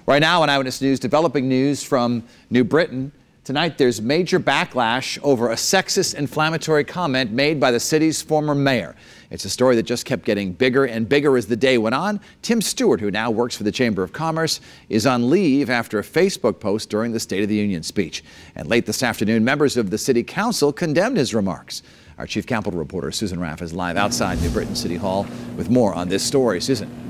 Right now on Eyewitness News, developing news from New Britain. Tonight, there's major backlash over a sexist, inflammatory comment made by the city's former mayor. It's a story that just kept getting bigger and bigger as the day went on. Tim Stewart, who now works for the Chamber of Commerce, is on leave after a Facebook post during the State of the Union speech. And late this afternoon, members of the City Council condemned his remarks. Our chief Capitol reporter, Susan Raff, is live outside New Britain City Hall with more on this story. Susan.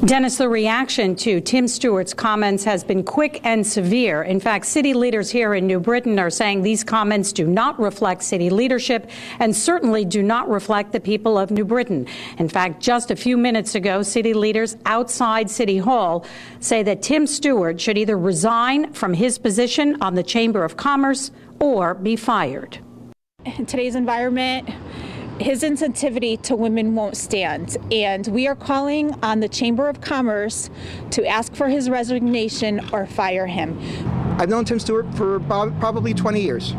Dennis, the reaction to Tim Stewart's comments has been quick and severe. In fact, city leaders here in New Britain are saying these comments do not reflect city leadership and certainly do not reflect the people of New Britain. In fact, just a few minutes ago, city leaders outside City Hall say that Tim Stewart should either resign from his position on the Chamber of Commerce or be fired. In today's environment, his insensitivity to women won't stand, and we are calling on the Chamber of Commerce to ask for his resignation or fire him. I've known Tim Stewart for probably 20 years.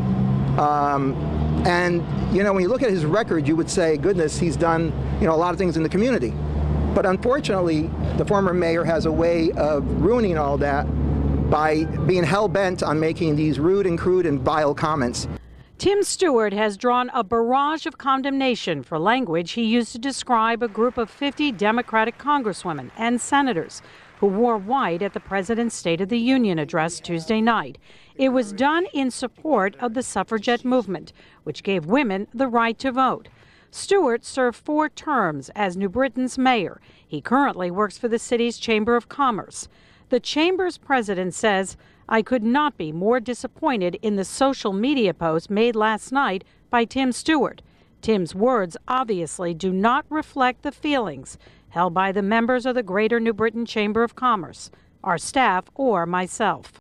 And, you know, when you look at his record, you would say, goodness, he's done, a lot of things in the community. But unfortunately, the former mayor has a way of ruining all that by being hell-bent on making these rude and crude and vile comments. Tim Stewart has drawn a barrage of condemnation for language he used to describe a group of 50 Democratic congresswomen and senators who wore white at the president's State of the Union address Tuesday night. It was done in support of the suffragette movement, which gave women the right to vote. Stewart served 4 terms as New Britain's mayor. He currently works for the city's Chamber of Commerce. The Chamber's president says, "I could not be more disappointed in the social media post made last night by Tim Stewart. Tim's words obviously do not reflect the feelings held by the members of the Greater New Britain Chamber of Commerce, our staff, or myself."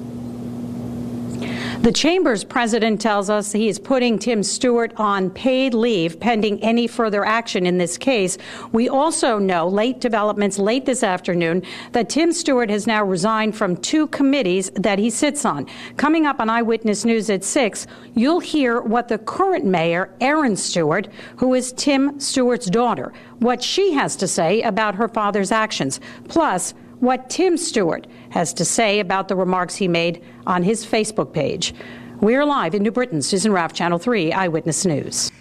The Chamber's president tells us he is putting Tim Stewart on paid leave pending any further action in this case. We also know late developments late this afternoon that Tim Stewart has now resigned from 2 committees that he sits on. Coming up on Eyewitness News at 6, you'll hear what the current mayor, Erin Stewart, who is Tim Stewart's daughter, what she has to say about her father's actions, plus what Tim Stewart has to say about the remarks he made on his Facebook page. We're live in New Britain. Susan Raff, Channel 3 Eyewitness News.